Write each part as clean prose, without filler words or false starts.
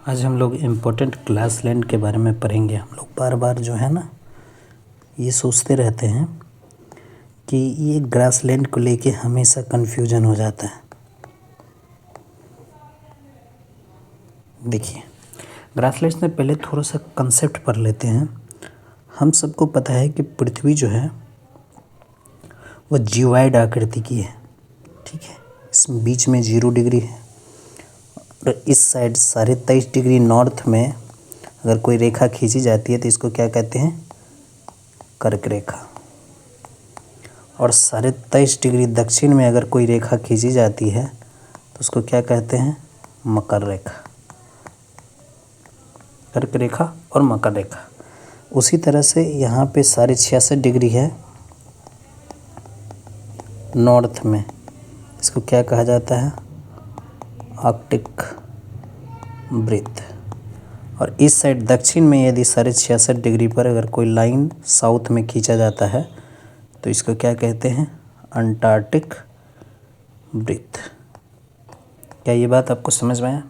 आज हम लोग इम्पोर्टेंट ग्रासलैंड के बारे में पढ़ेंगे। हम लोग बार बार जो है ना ये सोचते रहते हैं कि ये ग्रासलैंड को लेके हमेशा कन्फ्यूजन हो जाता है। देखिए, ग्रासलैंड से पहले थोड़ा सा कंसेप्ट पढ़ लेते हैं। हम सबको पता है कि पृथ्वी जो है वह जियोइड आकृति की है, ठीक है। इस बीच में 0 डिग्री है और इस साइड 23.5 डिग्री नॉर्थ में अगर कोई रेखा खींची जाती है तो इसको क्या कहते हैं? कर्क रेखा। और 23.5 डिग्री दक्षिण में अगर कोई रेखा खींची जाती है तो उसको क्या कहते हैं? मकर रेखा। कर्क रेखा और मकर रेखा। उसी तरह से यहाँ पे 66.5 डिग्री है नॉर्थ में, इसको क्या कहा जाता है? आर्कटिक वृत्त। और इस साइड दक्षिण में यदि 66.5 डिग्री पर अगर कोई लाइन साउथ में खींचा जाता है तो इसको क्या कहते हैं? अंटार्कटिक वृत्त। क्या ये बात आपको समझ में आया?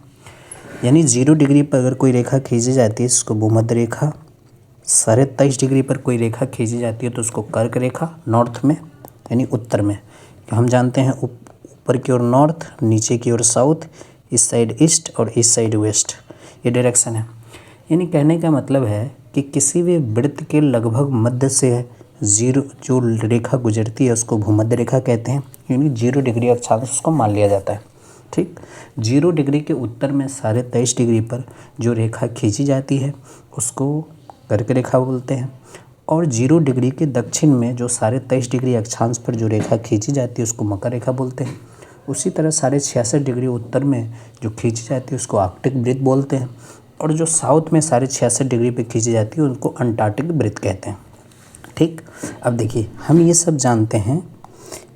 यानी 0 डिग्री पर अगर कोई रेखा खींची जाती है इसको भूमध्य रेखा, 23.5 डिग्री पर कोई रेखा खींची जाती है तो उसको कर्क रेखा नॉर्थ में यानी उत्तर में। हम जानते हैं ऊपर की ओर नॉर्थ, नीचे की ओर साउथ, इस साइड ईस्ट और इस साइड वेस्ट, ये डायरेक्शन है। यानी कहने का मतलब है कि किसी भी वृत्त के लगभग मध्य से 0 जो रेखा गुजरती है उसको भूमध्य रेखा कहते हैं। यानी 0 डिग्री अक्षांश उसको मान लिया जाता है, ठीक। 0 डिग्री के उत्तर में 23.5 डिग्री पर जो रेखा खींची जाती है उसको कर्क रेखा बोलते हैं। और 0 डिग्री के दक्षिण में जो 23.5 डिग्री अक्षांश पर जो रेखा खींची जाती है उसको मकर रेखा बोलते हैं। उसी तरह 66.5 डिग्री उत्तर में जो खींची जाती है उसको आर्कटिक वृत्त बोलते हैं। और जो साउथ में 66.5 डिग्री पे खींची जाती है उनको अंटार्कटिक वृत्त कहते हैं, ठीक। अब देखिए, हम ये सब जानते हैं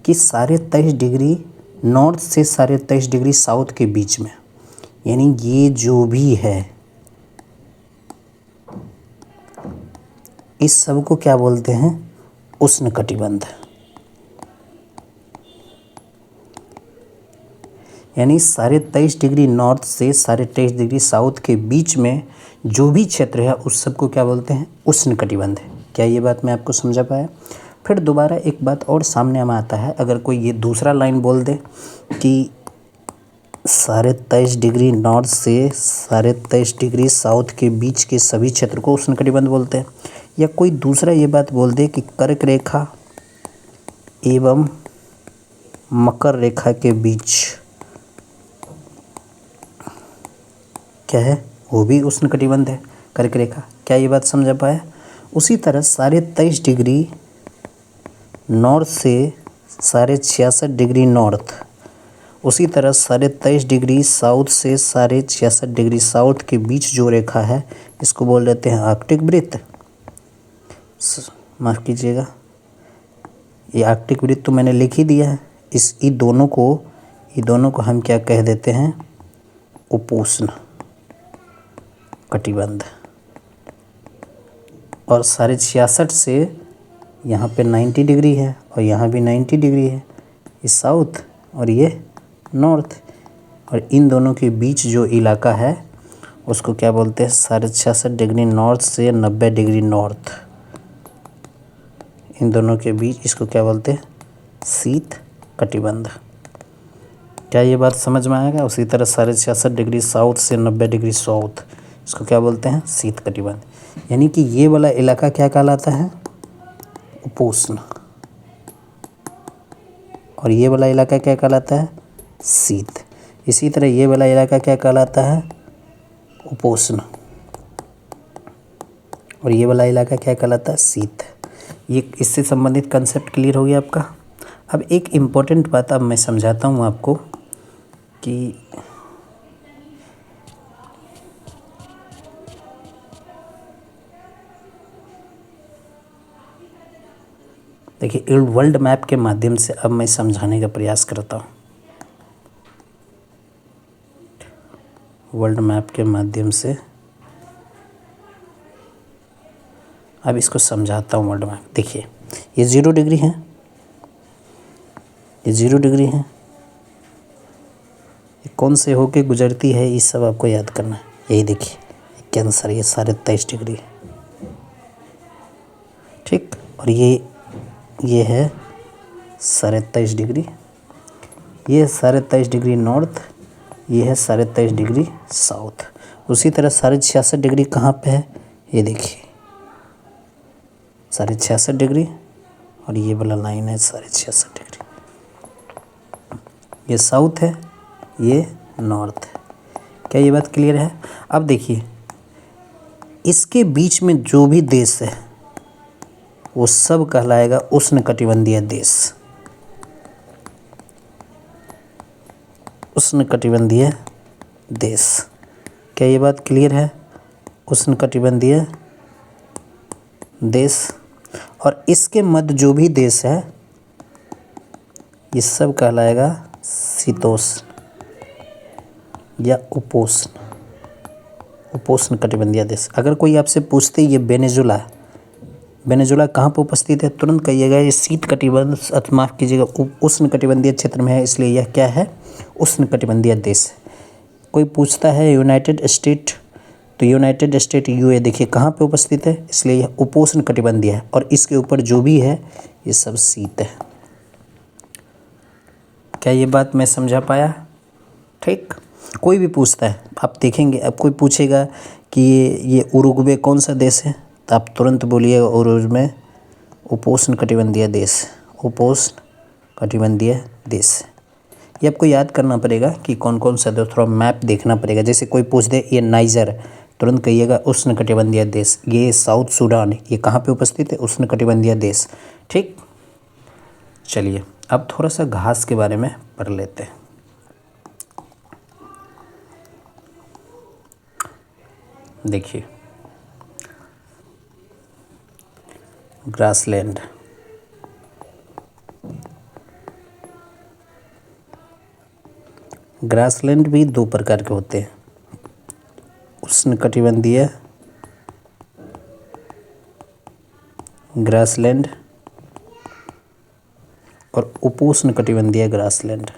कि 23.5 डिग्री नॉर्थ से 23.5 डिग्री साउथ के बीच में, यानी ये जो भी है इस सब को क्या बोलते हैं? उष्णकटिबंध। यानी 23.5 डिग्री नॉर्थ से 23.5 डिग्री साउथ के बीच में जो भी क्षेत्र है उस सब को क्या बोलते हैं? उष्णकटिबंध। क्या ये बात मैं आपको समझा पाया? फिर दोबारा एक बात और सामने में आता है, अगर कोई ये दूसरा लाइन बोल दे कि 23.5 डिग्री नॉर्थ से 23.5 डिग्री साउथ के बीच के सभी क्षेत्र को उष्णकटिबंध बोलते हैं, या कोई दूसरा ये बात बोल दे कि कर्क रेखा एवं मकर रेखा के बीच क्या है? वो भी उष्णकटिबंध है, कर्क रेखा। क्या ये बात समझ पाया? उसी तरह 23.5 डिग्री नॉर्थ से 66.5 डिग्री नॉर्थ, उसी तरह 23.5 डिग्री साउथ से 66.5 डिग्री साउथ के बीच जो रेखा है इसको बोल देते हैं आर्कटिक वृत्त। माफ़ कीजिएगा, ये आर्कटिक वृत्त तो मैंने लिख ही दिया है। ये दोनों को हम क्या कह देते हैं? उपोष्ण कटिबंध। और 66.5 से यहाँ पे 90 डिग्री है और यहाँ भी 90 डिग्री है, ये साउथ और ये नॉर्थ। और इन दोनों के बीच जो इलाका है उसको क्या बोलते हैं? 66.5 डिग्री नॉर्थ से 90 डिग्री नॉर्थ, इन दोनों के बीच इसको क्या बोलते हैं? शीत कटिबंध। क्या ये बात समझ में आएगा? उसी तरह 66.5 डिग्री साउथ से 90 डिग्री साउथ, इसको क्या बोलते हैं? शीत कटिबंध। यानी कि ये वाला इलाका क्या कहलाता है? उपोष्ण। और ये वाला इलाका क्या कहलाता है? शीत। इसी तरह ये वाला इलाका क्या कहलाता है? उपोष्ण। और ये वाला इलाका क्या कहलाता है? शीत। ये इससे संबंधित कंसेप्ट क्लियर हो गया आपका। अब एक इम्पॉर्टेंट बात अब मैं समझाता हूँ आपको कि देखिए, वर्ल्ड मैप के माध्यम से अब मैं समझाने का प्रयास करता हूँ। वर्ल्ड मैप के माध्यम से अब इसको समझाता हूँ। वर्ल्ड मैप देखिए, ये 0 डिग्री है, ये 0 डिग्री है, ये कौन से होके गुजरती है, ये सब आपको याद करना है। यही देखिए कैंसर, ये 23.5 डिग्री, ठीक। और ये है 23.5 डिग्री, ये 23.5 डिग्री नॉर्थ, ये है 23.5 डिग्री साउथ। उसी तरह 66.5 डिग्री कहाँ पे है, ये देखिए 66.5 डिग्री, और ये वाला लाइन है 66.5 डिग्री। ये साउथ है, ये नॉर्थ है। क्या ये बात क्लियर है? अब देखिए इसके बीच में जो भी देश है वो सब कहलाएगा उष्णकटिबंधीय देश। उष्णकटिबंधीय देश। क्या ये बात क्लियर है? उष्णकटिबंधीय देश। और इसके मध्य जो भी देश है ये सब कहलाएगा शीतोष्ण या उपोष्ण कटिबंधीय देश। अगर कोई आपसे पूछते ये वेनेजुला कहाँ पर उपस्थित है, तुरंत कहिएगा ये शीत कटिबंध, माफ़ कीजिएगा, उष्ण कटिबंधीय क्षेत्र में है, इसलिए यह क्या है, उष्ण कटिबंधीय देश है। कोई पूछता है यूनाइटेड स्टेट, तो यूनाइटेड स्टेट यूए देखिए कहाँ पे उपस्थित है, इसलिए यह उपोष्ण कटिबंधीय है, और इसके ऊपर जो भी है ये सब शीत है। क्या ये बात मैं समझा पाया? ठीक। कोई भी पूछता है, आप देखेंगे, अब कोई पूछेगा कि ये उरुग्वे कौन सा देश है, तो आप तुरंत बोलिएगा उरुग्वे उपोष्ण कटिबंधीय देश, उपोष्ण कटिबंधीय देश। ये आपको याद करना पड़ेगा कि कौन कौन सा देश, थोड़ा मैप देखना पड़ेगा। जैसे कोई पूछ दे ये नाइजर, तुरंत कहिएगा उष्ण कटिबंधीय देश। ये साउथ सूडान, ये कहाँ पे उपस्थित है, उष्ण कटिबंधीय देश। ठीक। चलिए अब थोड़ा सा घास के बारे में पढ़ लेते हैं। देखिए ग्रासलैंड, ग्रासलैंड भी दो प्रकार के होते हैं, उष्णकटिबंधीय ग्रासलैंड और उपोष्णकटिबंधीय ग्रासलैंड।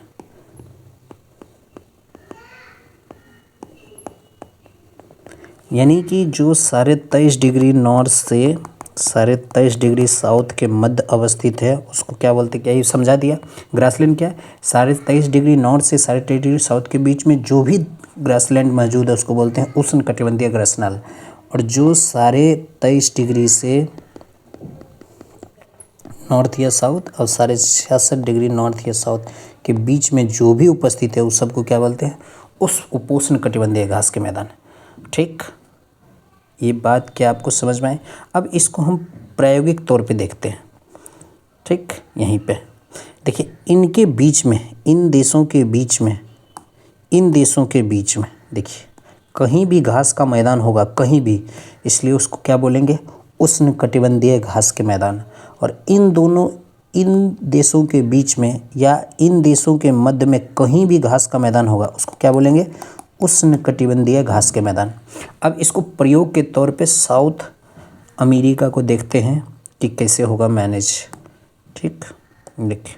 यानी कि जो 23.5 डिग्री नॉर्थ से 23.5 डिग्री साउथ के मध्य अवस्थित है उसको क्या बोलते हैं, क्या ये समझा दिया। ग्रासलैंड क्या है, 23.5 डिग्री नॉर्थ से 23.5 डिग्री साउथ के बीच में जो भी ग्रासलैंड मौजूद है उसको बोलते हैं उष्णकटिबंधीय ग्रासलैंड। और जो 23.5 डिग्री से नॉर्थ या साउथ और 66 डिग्री नॉर्थ या साउथ के बीच में जो भी उपस्थित है उस सबको क्या बोलते हैं, उस उपोष्णकटिबंधीय घास के मैदान। ठीक, ये बात क्या आपको समझ में आई? अब इसको हम प्रायोगिक तौर पे देखते हैं। ठीक, यहीं पे देखिए इनके बीच में, इन देशों के बीच में, इन देशों के बीच में देखिए कहीं भी घास का मैदान होगा, कहीं भी, इसलिए उसको क्या बोलेंगे, उष्णकटिबंधीय घास के मैदान। और इन देशों के बीच में या इन देशों के मध्य में कहीं भी घास का मैदान होगा उसको क्या बोलेंगे, उष्णकटिबंधीय घास के मैदान। अब इसको प्रयोग के तौर पे साउथ अमेरिका को देखते हैं कि कैसे होगा मैनेज। ठीक, देखिए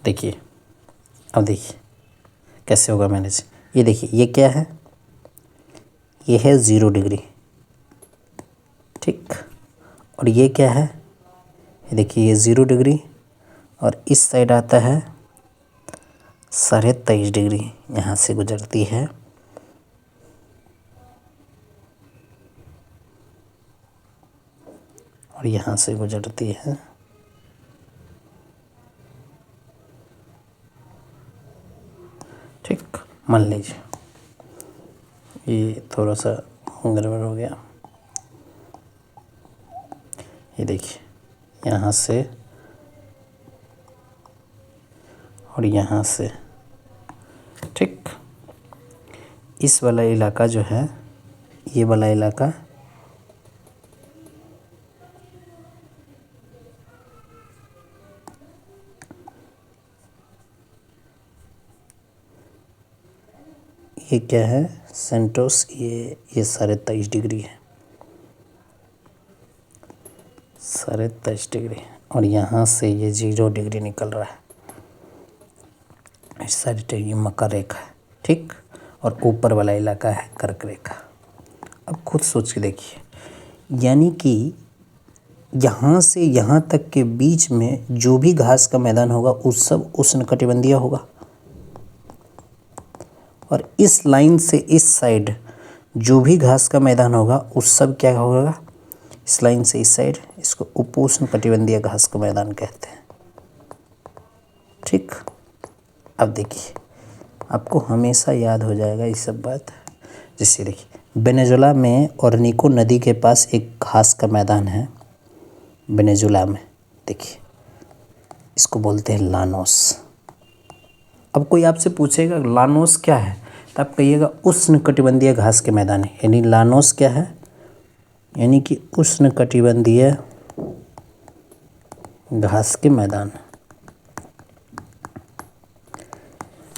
देखिए अब देखिए कैसे होगा मैनेज। ये देखिए ये क्या है, ये है 0 डिग्री। ठीक, और ये क्या है, ये देखिए ये 0 डिग्री, और इस साइड आता है 23.5 डिग्री, यहाँ से गुजरती है। और यहाँ से गुजरती है। ठीक, मान लीजिए ये थोड़ा सा गड़बड़ हो गया। ये देखिए यहाँ से और यहाँ से। ठीक, इस वाला इलाका जो है, ये वाला इलाका ये क्या है, सेंटोस, ये 23.5 डिग्री है। 23.5 डिग्री और यहाँ से ये 0 डिग्री निकल रहा है। इस साइड ये मकर रेखा है, ठीक, और ऊपर वाला इलाका है कर्क रेखा। अब खुद सोच के देखिए, यानी कि यहाँ से यहाँ तक के बीच में जो भी घास का मैदान होगा उस सब उष्णकटिबंधीय होगा, और इस लाइन से इस साइड जो भी घास का मैदान होगा उस सब क्या होगा, इस लाइन से इस साइड, इसको उपोष्णकटिबंधीय घास का मैदान कहते हैं, ठीक। अब देखिए, आपको हमेशा याद हो जाएगा ये सब बात। जैसे देखिए, वेनेजुला में ओरनिको नदी के पास एक घास का मैदान है, वेनेजुला में, देखिए इसको बोलते हैं लानोस। अब कोई आपसे पूछेगा लानोस क्या है, तो आप कहिएगा उष्णकटिबंधीय घास के मैदान है। यानी लानोस क्या है, यानी कि उष्णकटिबंधीय घास के मैदान।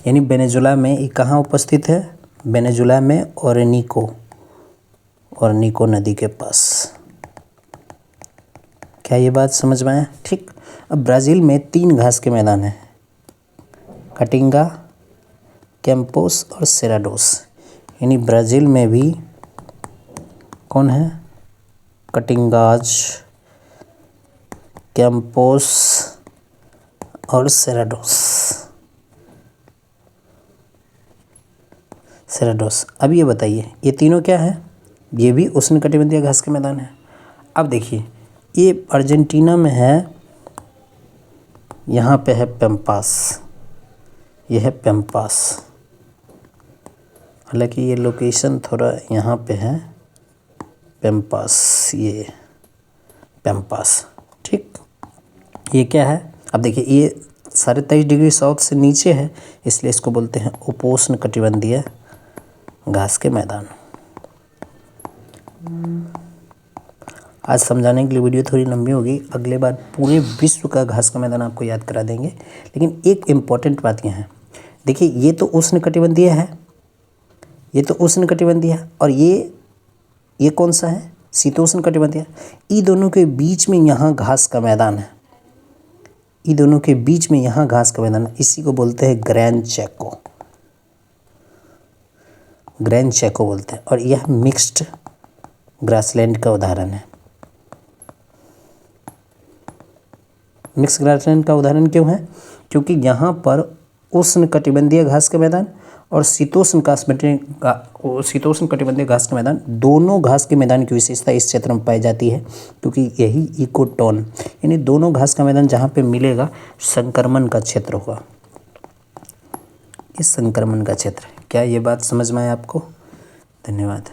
यानी वेनेजुला में ये कहाँ उपस्थित है, वेनेजुला में ओरनिको नदी के पास। क्या ये बात समझ में आया, ठीक। अब ब्राज़ील में 3 घास के मैदान हैं, कटिंगा, कैंपोस और सेराडोस। यानी ब्राज़ील में भी कौन है, कटिंगाज, कैंपोस और सेराडोस। अब ये बताइए, ये तीनों क्या है, ये भी उष्णकटिबंधीय घास के मैदान है। अब देखिए, ये अर्जेंटीना में है, यहाँ पे है पेम्पास, ये है पेम्पास। हालांकि ये लोकेशन थोड़ा यहाँ पे है, पेम्पास, ये पेम्पास, ठीक। ये क्या है, अब देखिए ये 23.5 डिग्री साउथ से नीचे है, इसलिए इसको बोलते हैं उपोष्णकटिबंधीय घास के मैदान। आज समझाने के लिए वीडियो थोड़ी लंबी होगी, अगले बार पूरे विश्व का घास का मैदान आपको याद करा देंगे। लेकिन एक इम्पॉर्टेंट बात यह है, देखिए ये तो उष्णकटिबंधीय है, ये तो उष्णकटिबंधीय है, और ये कौन सा है, शीतोष्णकटिबंधीय। इन दोनों के बीच में यहाँ घास का मैदान है, इन दोनों के बीच में यहाँ घास का मैदान है, इसी को बोलते हैं ग्रैंड चैको बोलते हैं। और यह मिक्स्ड ग्रासलैंड का उदाहरण है। मिक्स्ड ग्रासलैंड का उदाहरण क्यों है, क्योंकि यहाँ पर उष्णकटिबंधीय घास का मैदान और शीतोष्णकटिबंधीय घास का मैदान, दोनों घास के मैदान की विशेषता इस क्षेत्र में पाई जाती है, क्योंकि यही इकोटोन, यानी दोनों घास का मैदान जहाँ पे मिलेगा संक्रमण का क्षेत्र होगा, इस संक्रमण का क्षेत्र। क्या ये बात समझ में आया आपको? धन्यवाद।